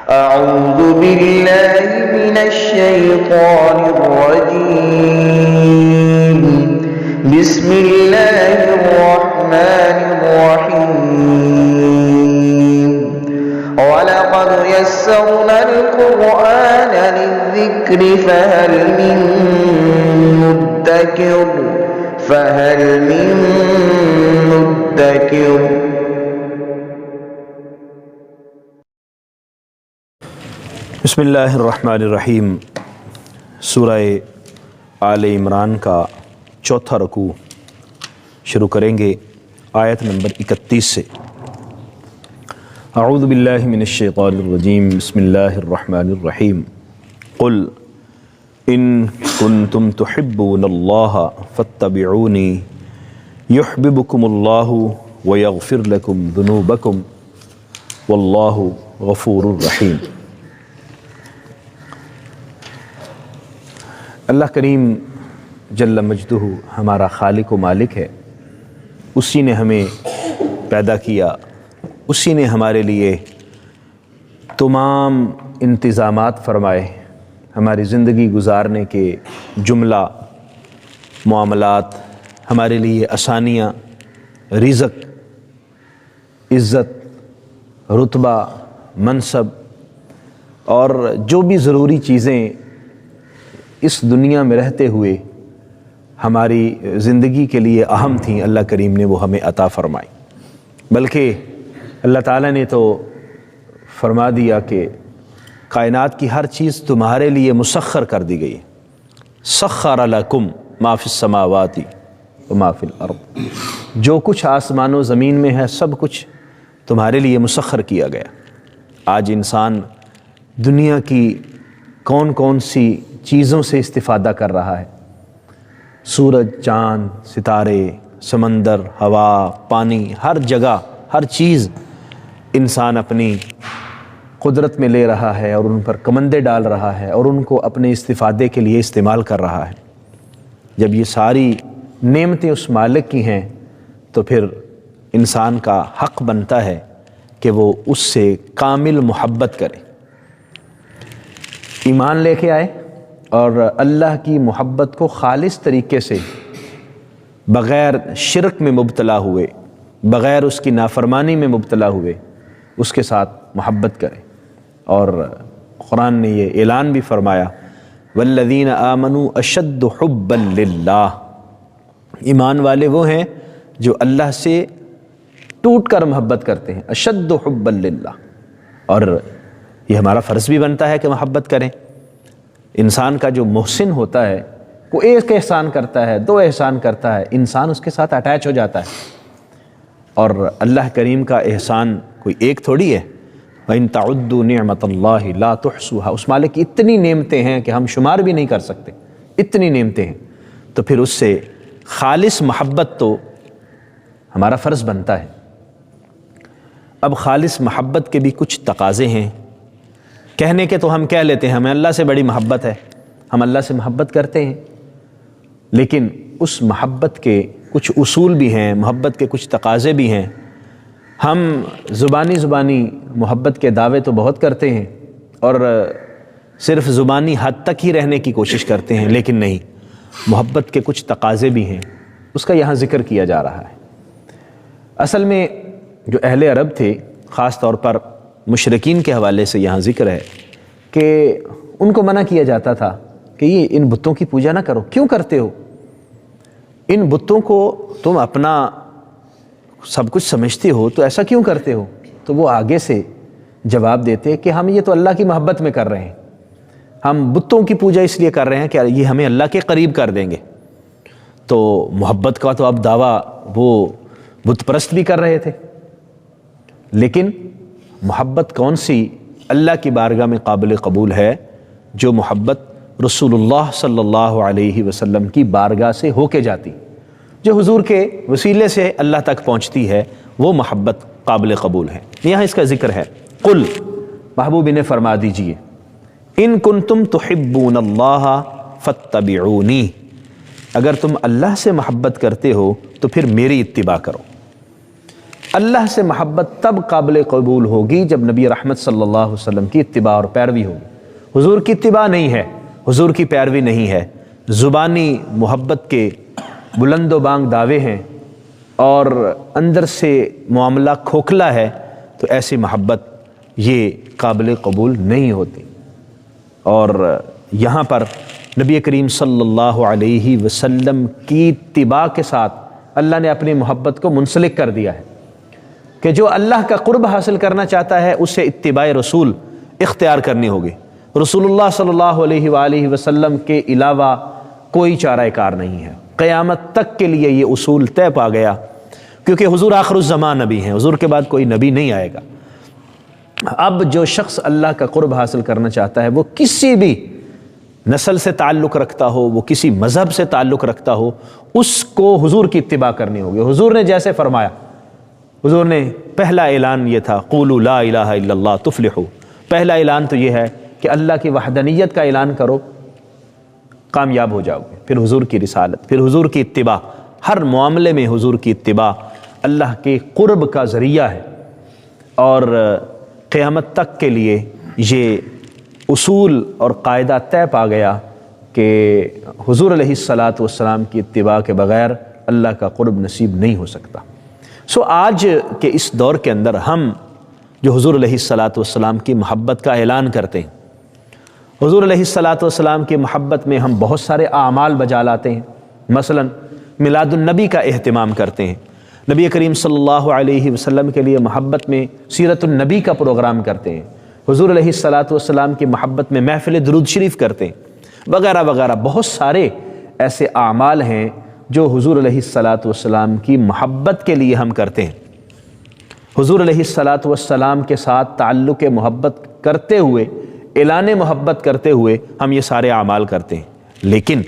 أعوذ بالله من الشيطان الرجيم. بسم الله الرحمن الرحيم. ولقد يسرنا القرآن للذكر فهل من مدكر. بسم اللہ الرحمن الرحیم. سورہ آل عمران کا چوتھا رکوع شروع کریں گے آیت نمبر 31 سے. اعوذ باللہ من الشیطان الرجیم. بسم اللہ الرحمن الرحیم. قل ان کنتم تحبون اللہ فاتبعونی یحببکم اللہ ویغفر لکم ذنوبکم واللہ غفور الرحیم. اللہ کریم جل مجدہ ہمارا خالق و مالک ہے. اسی نے ہمیں پیدا کیا، اسی نے ہمارے لیے تمام انتظامات فرمائے، ہماری زندگی گزارنے کے جملہ معاملات، ہمارے لیے آسانیاں، رزق، عزت، رتبہ، منصب اور جو بھی ضروری چیزیں اس دنیا میں رہتے ہوئے ہماری زندگی کے لیے اہم تھیں، اللہ کریم نے وہ ہمیں عطا فرمائی. بلکہ اللہ تعالیٰ نے تو فرما دیا کہ کائنات کی ہر چیز تمہارے لیے مسخر کر دی گئی. سخر لکم ما فی السماوات وما فی الارض. جو کچھ آسمان و زمین میں ہے سب کچھ تمہارے لیے مسخر کیا گیا. آج انسان دنیا کی کون کون سی چیزوں سے استفادہ کر رہا ہے. سورج، چاند، ستارے، سمندر، ہوا، پانی، ہر جگہ ہر چیز انسان اپنی قدرت میں لے رہا ہے اور ان پر کمندے ڈال رہا ہے اور ان کو اپنے استفادے کے لیے استعمال کر رہا ہے. جب یہ ساری نعمتیں اس مالک کی ہیں تو پھر انسان کا حق بنتا ہے کہ وہ اس سے کامل محبت کرے، ایمان لے کے آئے اور اللہ کی محبت کو خالص طریقے سے بغیر شرک میں مبتلا ہوئے، بغیر اس کی نافرمانی میں مبتلا ہوئے اس کے ساتھ محبت کریں. اور قرآن نے یہ اعلان بھی فرمایا والذین آمنوا اشد حبا للہ. ایمان والے وہ ہیں جو اللہ سے ٹوٹ کر محبت کرتے ہیں. اشد حبا للہ. اور یہ ہمارا فرض بھی بنتا ہے کہ محبت کریں. انسان کا جو محسن ہوتا ہے وہ ایک احسان کرتا ہے، دو احسان کرتا ہے، انسان اس کے ساتھ اٹیچ ہو جاتا ہے. اور اللہ کریم کا احسان کوئی ایک تھوڑی ہے. وَإِن تَعُدُّوا نِعْمَةَ اللَّهِ لَا تُحْصُوهَا. اس مالک کی اتنی نعمتیں ہیں کہ ہم شمار بھی نہیں کر سکتے، اتنی نعمتیں ہیں. تو پھر اس سے خالص محبت تو ہمارا فرض بنتا ہے. اب خالص محبت کے بھی کچھ تقاضے ہیں. کہنے کے تو ہم کہہ لیتے ہیں ہمیں اللہ سے بڑی محبت ہے، ہم اللہ سے محبت کرتے ہیں، لیکن اس محبت کے کچھ اصول بھی ہیں، محبت کے کچھ تقاضے بھی ہیں. ہم زبانی محبت کے دعوے تو بہت کرتے ہیں اور صرف زبانی حد تک ہی رہنے کی کوشش کرتے ہیں، لیکن نہیں، محبت کے کچھ تقاضے بھی ہیں. اس کا یہاں ذکر کیا جا رہا ہے. اصل میں جو اہل عرب تھے، خاص طور پر مشرکین کے حوالے سے یہاں ذکر ہے کہ ان کو منع کیا جاتا تھا کہ یہ ان بتوں کی پوجا نہ کرو. کیوں کرتے ہو؟ ان بتوں کو تم اپنا سب کچھ سمجھتے ہو تو ایسا کیوں کرتے ہو؟ تو وہ آگے سے جواب دیتے کہ ہم یہ تو اللہ کی محبت میں کر رہے ہیں، ہم بتوں کی پوجا اس لیے کر رہے ہیں کہ یہ ہمیں اللہ کے قریب کر دیں گے. تو محبت کا تو اب دعویٰ وہ بت پرست بھی کر رہے تھے، لیکن محبت کون سی اللہ کی بارگاہ میں قابل قبول ہے؟ جو محبت رسول اللہ صلی اللہ علیہ وسلم کی بارگاہ سے ہو کے جاتی، جو حضور کے وسیلے سے اللہ تک پہنچتی ہے، وہ محبت قابل قبول ہے. یہاں اس کا ذکر ہے. قل، محبوب نے فرما دیجئے، ان کنتم تحبون اللہ فاتبعونی. اگر تم اللہ سے محبت کرتے ہو تو پھر میری اتباع کرو. اللہ سے محبت تب قابل قبول ہوگی جب نبی رحمت صلی اللہ علیہ وسلم کی اتباع اور پیروی ہوگی۔ حضور کی اتباع نہیں ہے، حضور کی پیروی نہیں ہے، زبانی محبت کے بلند و بانگ دعوے ہیں اور اندر سے معاملہ کھوکھلا ہے، تو ایسی محبت یہ قابل قبول نہیں ہوتی۔ اور یہاں پر نبی کریم صلی اللہ علیہ وسلم کی اتباع کے ساتھ اللہ نے اپنی محبت کو منسلک کر دیا ہے کہ جو اللہ کا قرب حاصل کرنا چاہتا ہے اسے اتباع رسول اختیار کرنی ہوگی۔ رسول اللہ صلی اللہ علیہ وآلہ وسلم کے علاوہ کوئی چارہ کار نہیں ہے۔ قیامت تک کے لیے یہ اصول طے پا گیا، کیونکہ حضور آخر الزمان نبی ہیں، حضور کے بعد کوئی نبی نہیں آئے گا۔ اب جو شخص اللہ کا قرب حاصل کرنا چاہتا ہے وہ کسی بھی نسل سے تعلق رکھتا ہو، وہ کسی مذہب سے تعلق رکھتا ہو، اس کو حضور کی اتباع کرنی ہوگی۔ حضور نے جیسے فرمایا، حضور نے پہلا اعلان یہ تھا، قولوا لا الہ الا اللہ تفلحوا۔ پہلا اعلان تو یہ ہے کہ اللہ کی وحدانیت کا اعلان کرو، کامیاب ہو جاؤ گے۔ پھر حضور کی رسالت، پھر حضور کی اتباع، ہر معاملے میں حضور کی اتباع اللہ کے قرب کا ذریعہ ہے، اور قیامت تک کے لیے یہ اصول اور قاعدہ طے پا گیا کہ حضور علیہ الصلاۃ والسلام کی اتباع کے بغیر اللہ کا قرب نصیب نہیں ہو سکتا۔ آج کے اس دور کے اندر ہم جو حضور علیہ الصلاۃ والسلام کی محبت کا اعلان کرتے ہیں، حضور علیہ الصلاۃ والسلام کی محبت میں ہم بہت سارے اعمال بجا لاتے ہیں۔ مثلا میلاد النبی کا اہتمام کرتے ہیں، نبی کریم صلی اللہ علیہ وسلم کے لیے محبت میں سیرت النبی کا پروگرام کرتے ہیں، حضور علیہ الصلاۃ والسلام کی محبت میں محفل درود شریف کرتے ہیں، وغیرہ وغیرہ۔ بہت سارے ایسے اعمال ہیں جو حضور علیہ الصلاۃ والسلام کی محبت کے لیے ہم کرتے ہیں۔ حضور علیہ الصلاۃ والسلام کے ساتھ تعلق محبت کرتے ہوئے، اعلان محبت کرتے ہوئے ہم یہ سارے اعمال کرتے ہیں، لیکن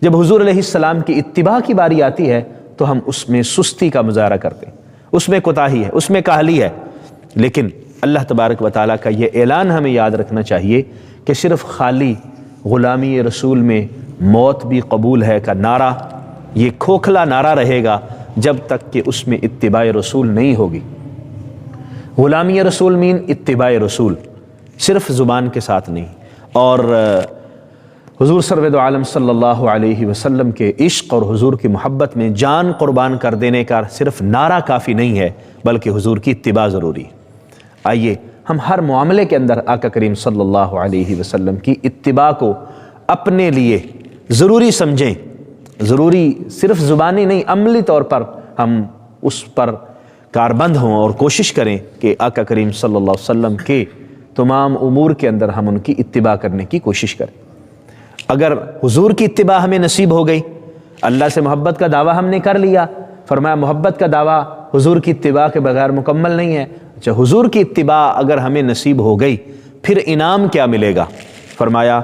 جب حضور علیہ السلام کی اتباع کی باری آتی ہے تو ہم اس میں سستی کا مظاہرہ کرتے ہیں، اس میں کوتاہی ہے، اس میں کاہلی ہے۔ لیکن اللہ تبارک و تعالیٰ کا یہ اعلان ہمیں یاد رکھنا چاہیے کہ صرف خالی غلامی رسول میں موت بھی قبول ہے کا نعرہ یہ کھوکھلا نعرہ رہے گا جب تک کہ اس میں اتباع رسول نہیں ہوگی۔ غلامی رسول مین اتباع رسول، صرف زبان کے ساتھ نہیں۔ اور حضور سرور دو عالم صلی اللہ علیہ وسلم کے عشق اور حضور کی محبت میں جان قربان کر دینے کا صرف نعرہ کافی نہیں ہے، بلکہ حضور کی اتباع ضروری ہے۔ آئیے ہم ہر معاملے کے اندر آقا کریم صلی اللہ علیہ وسلم کی اتباع کو اپنے لیے ضروری سمجھیں، ضروری صرف زبانی نہیں، عملی طور پر ہم اس پر کاربند ہوں اور کوشش کریں کہ آقا کریم صلی اللہ علیہ وسلم کے تمام امور کے اندر ہم ان کی اتباع کرنے کی کوشش کریں۔ اگر حضور کی اتباع ہمیں نصیب ہو گئی، اللہ سے محبت کا دعویٰ ہم نے کر لیا، فرمایا محبت کا دعویٰ حضور کی اتباع کے بغیر مکمل نہیں ہے۔ اچھا، حضور کی اتباع اگر ہمیں نصیب ہو گئی پھر انعام کیا ملے گا؟ فرمایا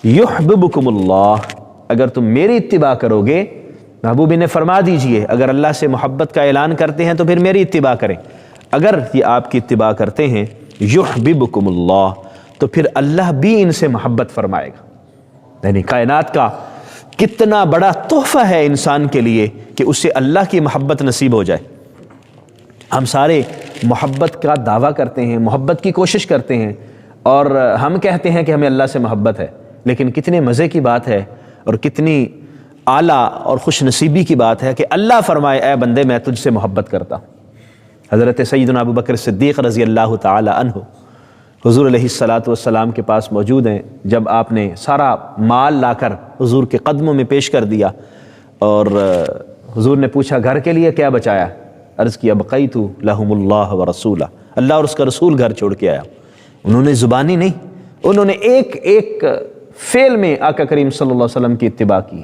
یحببکم اللہ، اگر تم میری اتباع کرو گے، محبوب نے فرما دیجئے اگر اللہ سے محبت کا اعلان کرتے ہیں تو پھر میری اتباع کریں، اگر یہ آپ کی اتباع کرتے ہیں یحببکم اللہ، تو پھر اللہ بھی ان سے محبت فرمائے گا۔ یعنی کائنات کا کتنا بڑا تحفہ ہے انسان کے لیے کہ اسے اللہ کی محبت نصیب ہو جائے۔ ہم سارے محبت کا دعویٰ کرتے ہیں، محبت کی کوشش کرتے ہیں، اور ہم کہتے ہیں کہ ہمیں اللہ سے محبت ہے، لیکن کتنے مزے کی بات ہے اور کتنی اعلیٰ اور خوش نصیبی کی بات ہے کہ اللہ فرمائے اے بندے میں تجھ سے محبت کرتا ہوں۔ حضرت سیدنا ابو بکر صدیق رضی اللہ تعالی عنہ حضور علیہ الصلاۃ والسلام کے پاس موجود ہیں، جب آپ نے سارا مال لا کر حضور کے قدموں میں پیش کر دیا اور حضور نے پوچھا گھر کے لیے کیا بچایا؟ عرض کیا بقیت لہم اللہ ورسولہ، اللہ اور اس کا رسول گھر چھوڑ کے آیا۔ انہوں نے زبانی نہیں، انہوں نے ایک ایک فعل میں آقا کریم صلی اللہ علیہ وسلم کی اتباع کی،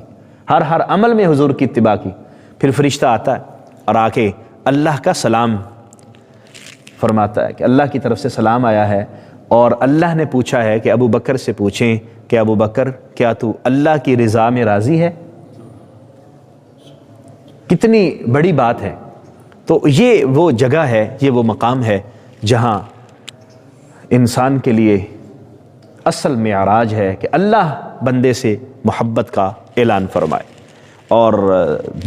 ہر عمل میں حضور کی اتباع کی۔ پھر فرشتہ آتا ہے اور آ کے اللہ کا سلام فرماتا ہے کہ اللہ کی طرف سے سلام آیا ہے، اور اللہ نے پوچھا ہے کہ ابو بکر سے پوچھیں کہ ابو بکر کیا تو اللہ کی رضا میں راضی ہے؟ کتنی بڑی بات ہے۔ تو یہ وہ جگہ ہے، یہ وہ مقام ہے جہاں انسان کے لیے اصل معراج ہے کہ اللہ بندے سے محبت کا اعلان فرمائے۔ اور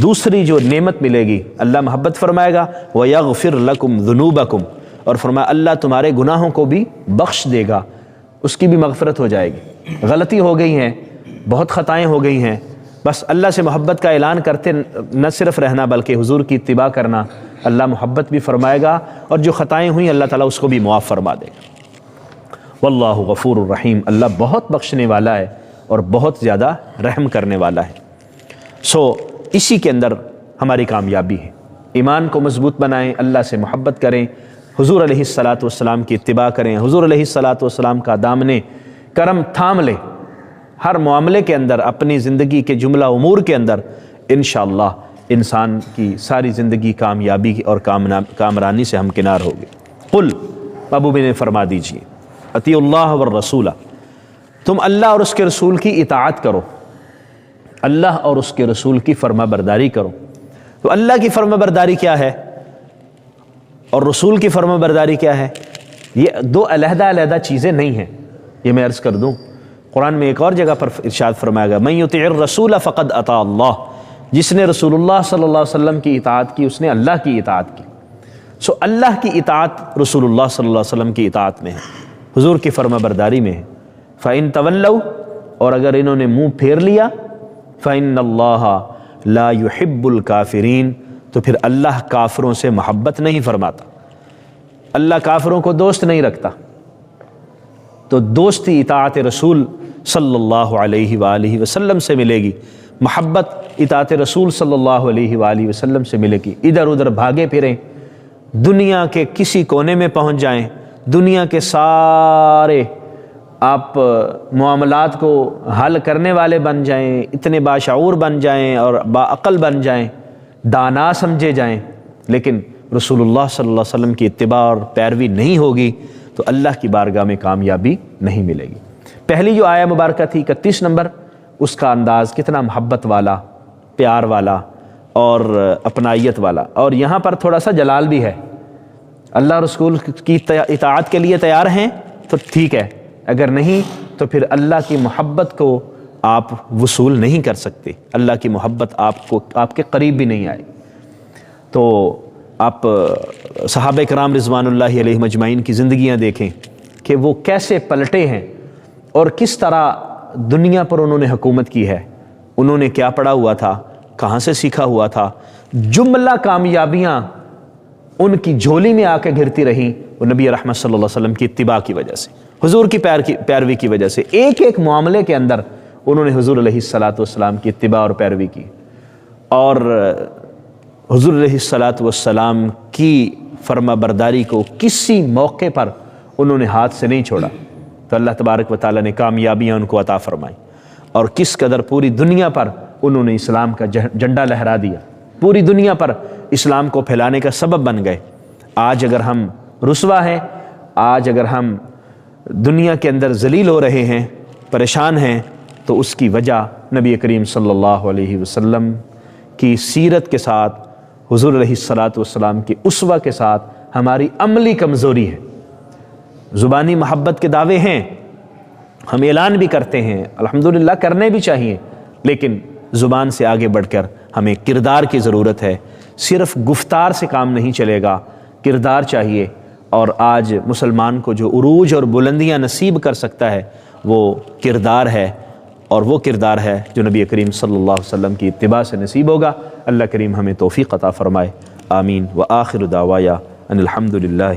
دوسری جو نعمت ملے گی، اللہ محبت فرمائے گا وَيَغْفِرْ لَكُمْ ذُنُوبَكُمْ، اور فرمایا اللہ تمہارے گناہوں کو بھی بخش دے گا، اس کی بھی مغفرت ہو جائے گی۔ غلطی ہو گئی ہیں، بہت خطائیں ہو گئی ہیں، بس اللہ سے محبت کا اعلان کرتے نہ صرف رہنا بلکہ حضور کی اتباع کرنا، اللہ محبت بھی فرمائے گا، اور جو خطائیں ہوئیں اللہ تعالیٰ اس کو بھی معاف فرما دے گا۔ واللہ غفور الرحیم، اللہ بہت بخشنے والا ہے اور بہت زیادہ رحم کرنے والا ہے۔ اسی کے اندر ہماری کامیابی ہے۔ ایمان کو مضبوط بنائیں، اللہ سے محبت کریں، حضور علیہ الصلاۃ والسلام کی اتباع کریں، حضور علیہ الصلاۃ والسلام کا دامن کرم تھام لیں، ہر معاملے کے اندر، اپنی زندگی کے جملہ امور کے اندر انشاءاللہ انسان کی ساری زندگی کامیابی اور کامرانی سے ہمکنار ہوگی۔ قل، ابو نے فرما دیجئے، اطیعوا اللہ والرسول، تم اللہ اور اس کے رسول کی اطاعت کرو، اللہ اور اس کے رسول کی فرما برداری کرو۔ تو اللہ کی فرما برداری کیا ہے اور رسول کی فرما برداری کیا ہے؟ یہ دو علیحدہ علیحدہ چیزیں نہیں ہیں، یہ میں عرض کر دوں۔ قرآن میں ایک اور جگہ پر ارشاد فرمایا گیا من یطع الرسول فقد اطاع اللہ، جس نے رسول اللہ صلی اللہ علیہ وسلم کی اطاعت کی اس نے اللہ کی اطاعت کی۔ اللہ کی اطاعت رسول اللہ صلی اللہ علیہ وسلم کی اطاعت میں ہے، حضور کی فرما برداری میں ہے۔ فَإِن تَوَلَّوْا، اور اگر انہوں نے منہ پھیر لیا، فَإِنَّ اللَّهَ لَا يُحِبُّ الْكَافِرِينَ، تو پھر اللہ کافروں سے محبت نہیں فرماتا، اللہ کافروں کو دوست نہیں رکھتا۔ تو دوستی اطاعت رسول صلی اللہ علیہ وآلہ وسلم سے ملے گی، محبت اطاعت رسول صلی اللہ علیہ وآلہ وسلم سے ملے گی۔ ادھر ادھر بھاگے پھریں، دنیا کے کسی کونے میں پہنچ جائیں، دنیا کے سارے آپ معاملات کو حل کرنے والے بن جائیں، اتنے باشعور بن جائیں اور باعقل بن جائیں، دانا سمجھے جائیں، لیکن رسول اللہ صلی اللہ علیہ وسلم کی اتباع اور پیروی نہیں ہوگی تو اللہ کی بارگاہ میں کامیابی نہیں ملے گی۔ پہلی جو آیہ مبارکہ تھی 31 نمبر، اس کا انداز کتنا محبت والا، پیار والا اور اپنائیت والا، اور یہاں پر تھوڑا سا جلال بھی ہے۔ اللہ رسول کی اطاعت کے لیے تیار ہیں تو ٹھیک ہے، اگر نہیں تو پھر اللہ کی محبت کو آپ وصول نہیں کر سکتے، اللہ کی محبت آپ کے قریب بھی نہیں آئے۔ تو آپ صحابہ کرام رضوان اللہ علیہ مجمعین کی زندگیاں دیکھیں کہ وہ کیسے پلٹے ہیں اور کس طرح دنیا پر انہوں نے حکومت کی ہے، انہوں نے کیا پڑھا ہوا تھا، کہاں سے سیکھا ہوا تھا، جملہ کامیابیاں ان کی جھولی میں آ کے گھرتی رہیں، وہ نبی رحمت صلی اللہ علیہ وسلم کی اتباع کی وجہ سے، حضور کی پیروی کی وجہ سے۔ ایک ایک معاملے کے اندر انہوں نے حضور علیہ الصلاۃ والسلام کی اتباع اور پیروی کی، اور حضور علیہ الصلاۃ والسلام کی فرما برداری کو کسی موقع پر انہوں نے ہاتھ سے نہیں چھوڑا، تو اللہ تبارک و تعالیٰ نے کامیابیاں ان کو عطا فرمائی، اور کس قدر پوری دنیا پر انہوں نے اسلام کا جھنڈا لہرا دیا، پوری دنیا پر اسلام کو پھیلانے کا سبب بن گئے۔ آج اگر ہم رسوا ہیں، آج اگر ہم دنیا کے اندر ذلیل ہو رہے ہیں، پریشان ہیں، تو اس کی وجہ نبی کریم صلی اللہ علیہ وسلم کی سیرت کے ساتھ، حضور علیہ الصلاۃ والسلام کی اسوہ کے ساتھ ہماری عملی کمزوری ہے۔ زبانی محبت کے دعوے ہیں، ہم اعلان بھی کرتے ہیں، الحمدللہ کرنے بھی چاہیے، لیکن زبان سے آگے بڑھ کر ہمیں کردار کی ضرورت ہے۔ صرف گفتار سے کام نہیں چلے گا، کردار چاہیے، اور آج مسلمان کو جو عروج اور بلندیاں نصیب کر سکتا ہے وہ کردار ہے، اور وہ کردار ہے جو نبی کریم صلی اللہ علیہ وسلم کی اتباع سے نصیب ہوگا۔ اللہ کریم ہمیں توفیق عطا فرمائے، آمین۔ وآخر دعوایا ان الحمدللہ